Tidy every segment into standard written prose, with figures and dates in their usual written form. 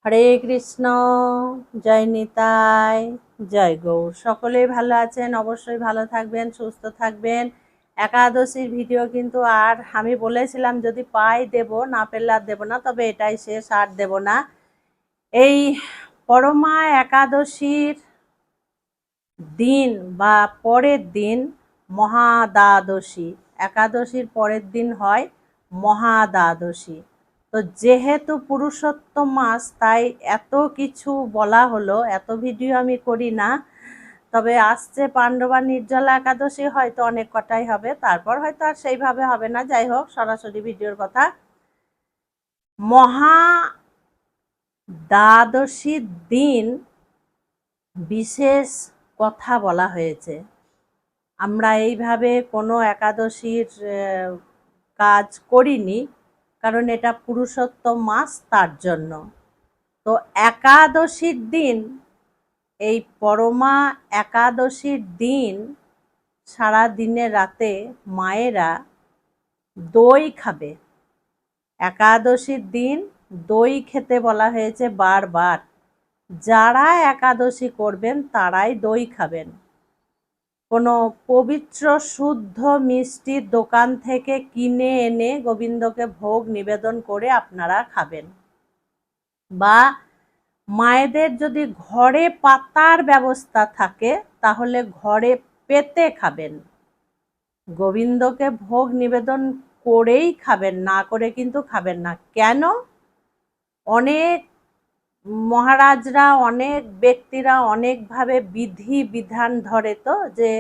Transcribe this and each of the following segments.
হরে কৃষ্ণ। জয় নিতাই, জয় গৌর। সকলেই ভালো আছেন, অবশ্যই ভালো থাকবেন, সুস্থ থাকবেন। একাদশীর ভিডিও কিন্তু আর আমি বলেছিলাম যদি পাই দেব, না পেলে আর দেবো না, তবে এটাই শেষ, আর দেব না। এই পরমা একাদশীর দিন বা পরের দিন মহাদ্বাদশী। একাদশীর পরের দিন হয় মহাদ্বাদশী। তো যেহেতু পুরুষোত্তম মাস, তাই এত কিছু বলা হলো, এত ভিডিও আমি করি না। তবে আসছে পাণ্ডবা নির্জলা একাদশী, হয়তো অনেক কটাই হবে, তারপর হয়তো আর সেইভাবে হবে না। যাই হোক, সরাসরি ভিডিওর কথা। মহা দ্বাদশীর দিন বিশেষ কথা বলা হয়েছে। আমরা এইভাবে কোনো একাদশীর কাজ করিনি, কারণ এটা পুরুষোত্তম মাস, তার জন্য। তো একাদশীর দিন, এই পরমা একাদশীর দিন সারা দিনে রাতে মায়েরা দই খাবে। একাদশীর দিন দই খেতে বলা হয়েছে বারবার। যারা একাদশী করবেন তারাই দই খাবেন। কোনো পবিত্র শুদ্ধ মিষ্টির দোকান থেকে কিনে এনে গোবিন্দকে ভোগ নিবেদন করে আপনারা খাবেন, বা মায়েদের যদি ঘরে পাতার ব্যবস্থা থাকে তাহলে ঘরে পেতে খাবেন। গোবিন্দকে ভোগ নিবেদন করেই খাবেন, না করে কিন্তু খাবেন না। কেন? অনেক মহারাজরা, অনেক ব্যক্তিরা অনেকভাবে বিধি বিধান ধরে, তো যে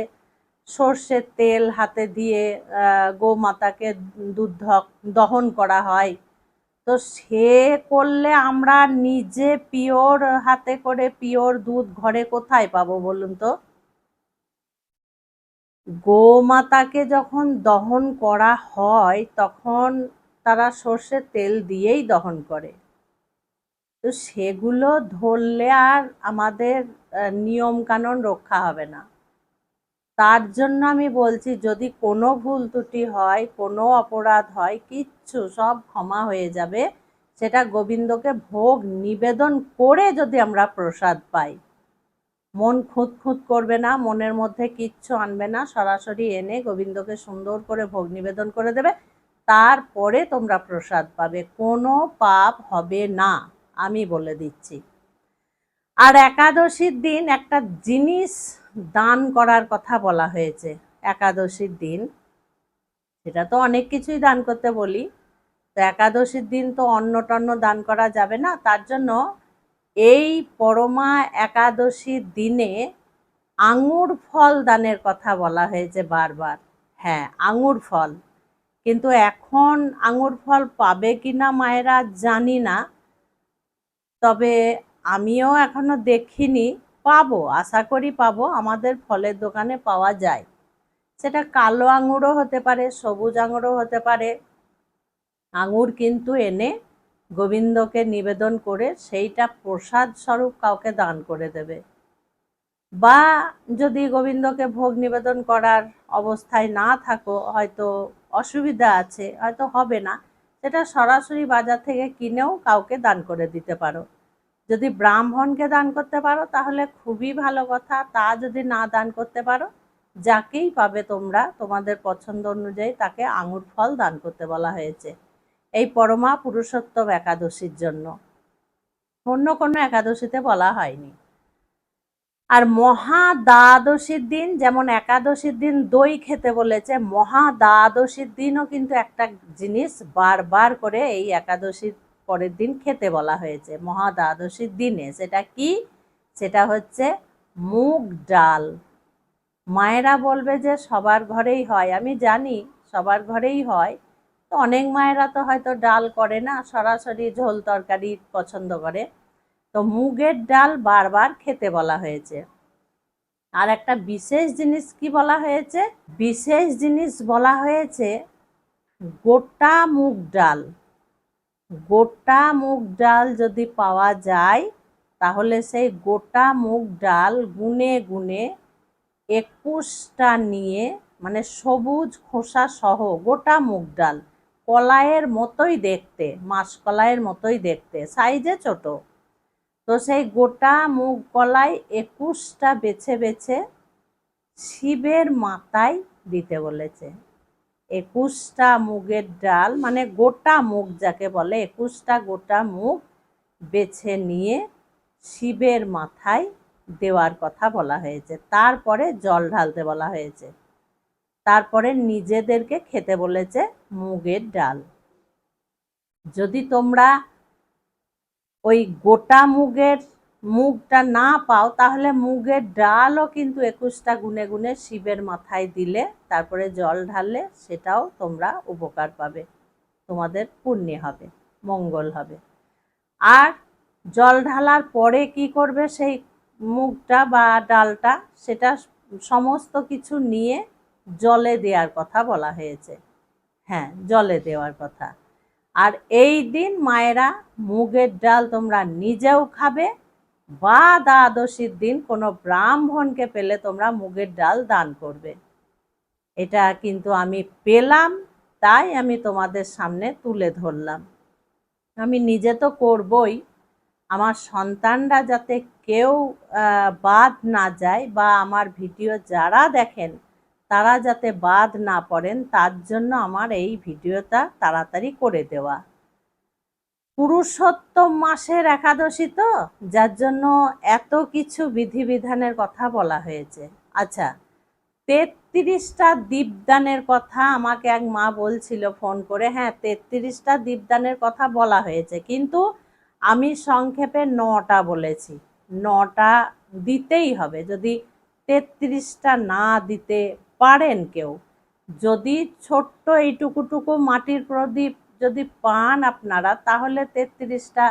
সর্ষের তেল হাতে দিয়ে গোমাতাকে দুধ দহন করা হয়। তো সে করলে আমরা নিজে পিওর হাতে করে পিওর দুধ ঘরে কোথায় পাবো বলুন তো? গোমাতাকে যখন দহন করা হয় তখন তারা সর্ষের তেল দিয়েই দহন করে। তো সেগুলো ধরলে আর আমাদের নিয়ম কানুন রক্ষা হবে না। তার জন্য আমি বলছি, যদি কোনো ভুল ত্রুটি হয়, কোনো অপরাধ হয়, কিচ্ছু সব ক্ষমা হয়ে যাবে। সেটা গোবিন্দকে ভোগ নিবেদন করে যদি আমরা প্রসাদ পাই, মন খুঁত খুঁত করবে না, মনের মধ্যে কিচ্ছু আনবে না, সরাসরি এনে গোবিন্দকে সুন্দর করে ভোগ নিবেদন করে দেবে, তারপরে তোমরা প্রসাদ পাবে। কোনো পাপ হবে না, আমি বলে দিচ্ছি। আর একাদশীর দিন একটা জিনিস দান করার কথা বলা হয়েছে। একাদশীর দিন, সেটা তো অনেক কিছুই দান করতে বলি, তো একাদশীর দিন তো অন্ন টন্ন দান করা যাবে না। তার জন্য এই পরমা একাদশীর দিনে আঙুর ফল দানের কথা বলা হয়েছে বারবার। হ্যাঁ, আঙুর ফল। কিন্তু এখন আঙুর ফল পাবে কিনা মায়েরা জানি না, তবে আমিও এখনো দেখিনি। পাবো, আশা করি পাবো, আমাদের ফলের দোকানে পাওয়া যায়। সেটা কালো আঙুরও হতে পারে, সবুজ আঙুরও হতে পারে। আঙুর কিন্তু এনে গোবিন্দকে নিবেদন করে সেইটা প্রসাদ স্বরূপ কাউকে দান করে দেবে। বা যদি গোবিন্দকে ভোগ নিবেদন করার অবস্থায় না থাকো, হয়তো অসুবিধা আছে, হয়তো হবে না, সেটা সরাসরি বাজার থেকে কিনেও কাউকে দান করে দিতে পারো। যদি ব্রাহ্মণকে দান করতে পারো তাহলে খুবই ভালো কথা। তা যদি না দান করতে পারো, যাকেই পাবে তোমরা তোমাদের পছন্দ অনুযায়ী তাকে আঙুর ফল দান করতে বলা হয়েছে এই পরমা পুরুষোত্তম একাদশীর জন্য। অন্য কোনো একাদশীতে বলা হয়নি। আর মহা দ্বাদশীর দিন, যেমন একাদশীর দিন দই খেতে বলেছে, মহা দ্বাদশীর দিনও কিন্তু একটা জিনিস বারবার করে এই একাদশীর পরের দিন খেতে বলা হয়েছে মহা দ্বাদশীর দিনে। সেটা কি? সেটা হচ্ছে মুগ ডাল। মায়েরা বলবে যে সবার ঘরেই হয়, আমি জানি সবার ঘরেই হয়। তো অনেক মায়েরা তো হয়তো ডাল করে না, সরাসরি ঝোল তরকারি পছন্দ করে। তো মুগের ডাল বারবার খেতে বলা হয়েছে। আর একটা বিশেষ জিনিস কি বলা হয়েছে? বিশেষ জিনিস বলা হয়েছে গোটা মুগ ডাল। গোটা মুগ ডাল যদি পাওয়া যায় তাহলে সেই গোটা মুগ ডাল গুনে গুনে 21টা নিয়ে, মানে সবুজ খোসা সহ গোটা মুগ ডাল, কলাইয়ের মতোই দেখতে, মাসকলাইয়ের মতোই দেখতে, সাইজে ছোট, তো সেই গোটা মুগ কলাই 21টা বেছে বেছে শিবের মাথায় দিতে বলেছে। 21টা মুগের ডাল, মানে গোটা মুগ যাকে বলে, 21টা গোটা মুগ বেছে নিয়ে শিবের মাথায় দেওয়ার কথা বলা হয়েছে। তারপরে জল ঢালতে বলা হয়েছে। তারপরে নিজেদেরকে খেতে বলেছে মুগের ডাল। যদি তোমরা ওই গোটা মুগটা না পাও, তাহলে মুগের ডালও কিন্তু 21টা গুনে গুনে শিবের মাথায় দিলে, তারপরে জল ঢাললে, সেটাও তোমরা উপকার পাবে, তোমাদের পুণ্য হবে, মঙ্গল হবে। আর জল ঢালার পরে কি করবে, সেই মুগটা বা ডালটা, সেটা সমস্ত কিছু নিয়ে জলে দেওয়ার কথা বলা হয়েছে। হ্যাঁ, জলে দেওয়ার কথা। আর এই দিন মায়েরা মুগের ডাল তোমরা নিজেও খাবে, বা দ্বাদশীর দিন কোনো ব্রাহ্মণকে পেলে তোমরা মুগের ডাল দান করবে। এটা কিন্তু আমি পেলাম, তাই আমি তোমাদের সামনে তুলে ধরলাম। আমি নিজে তো করবই, আমার সন্তানরা যাতে কেউ বাদ না যায়, বা আমার ভিডিও যারা দেখেন তারা যাতে বাদ না পড়েন, তার জন্য আমার এই ভিডিওটা তাড়াতাড়ি করে দেওয়া। পুরুষোত্তম মাসের একাদশী তো, যার জন্য এত কিছু বিধিবিধানের কথা বলা হয়েছে। আচ্ছা, 33টা দীপদানের কথা আমাকে এক মা বলছিল ফোন করে। হ্যাঁ, 33টা দীপদানের কথা বলা হয়েছে, কিন্তু আমি সংক্ষেপে 9টা বলেছি। 9টা দিতেই হবে। যদি 33টা না দিতে পারেন কেউ, যদি ছোট্ট এইটুকুটুকু মাটির প্রদীপ যদি পান আপনারা, তাহলে 33টা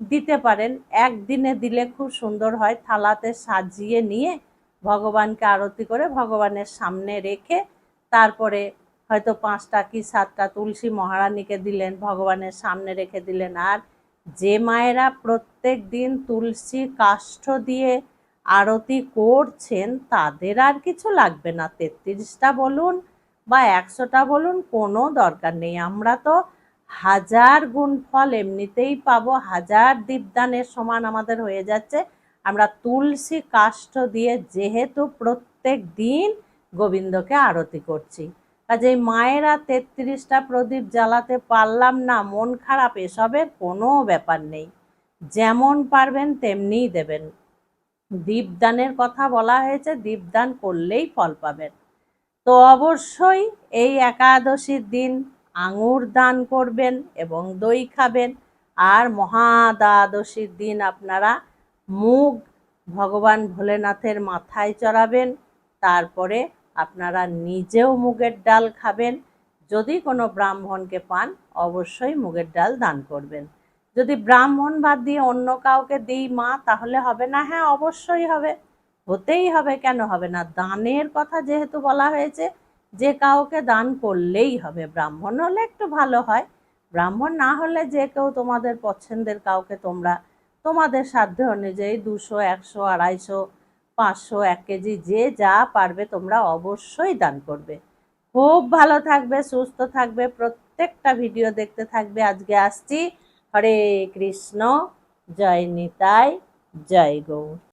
দিতে পারেন। একদিনে দিলে খুব সুন্দর হয়। থালাতে সাজিয়ে নিয়ে ভগবানকে আরতি করে ভগবানের সামনে রেখে, তারপরে হয়তো 5টা কি 7টা তুলসী মহারানীকে দিলেন, ভগবানের সামনে রেখে দিলেন। আর যে মায়েরা প্রত্যেক দিন তুলসী কাষ্ঠ দিয়ে আরতি করছেন, তাদের আর কিছু লাগবে না। 33টা বলুন বা 100টা বলুন, কোনো দরকার নেই। আমরা তো 1000 গুণ ফল এমনিতেই পাবো, 1000 দীপদানের সমান আমাদের হয়ে যাচ্ছে। আমরা তুলসী কাষ্ঠ দিয়ে যেহেতু প্রত্যেক দিন গোবিন্দকে আরতি করছি, কাজেই মায়েরা 33টা প্রদীপ জ্বালাতে পারলাম না, মন খারাপ, এসবের কোনো ব্যাপার নেই। যেমন পারবেন তেমনিই দেবেন। দীপদানের কথা বলা হয়েছে, দীপদান করলেই ফল পাবেন। তো অবশ্যই এই একাদশীর দিন আঙুর দান করবেন এবং দই খাবেন। আর মহাদ্বাদশীর দিন আপনারা মুগ ভগবান ভোলেনাথের মাথায় চড়াবেন। তারপরে আপনারা নিজেও মুগের ডাল খাবেন। যদি কোনো ব্রাহ্মণকে পান, অবশ্যই মুগের ডাল দান করবেন। যদি ব্রাহ্মণ বাদ দিয়ে অন্য কাউকে দিই মা, তাহলে হবে না? হ্যাঁ, অবশ্যই হবে, হতেই হবে, কেন হবে না? দানের কথা যেহেতু বলা হয়েছে, যে কাউকে দান করলেই হবে। ব্রাহ্মণ হলে একটু ভালো হয়, ব্রাহ্মণ না হলে যে কেউ তোমাদের পছন্দের কাউকে তোমরা তোমাদের সাধ্য অনুযায়ী 200, 100, 250, 500, 1 কেজি, যে যা পারবে তোমরা অবশ্যই দান করবে। খুব ভালো থাকবে, সুস্থ থাকবে, প্রত্যেকটা ভিডিও দেখতে থাকবে। আজকে আসছি। হরে কৃষ্ণ, জয় নিতাই, জয় গৌর।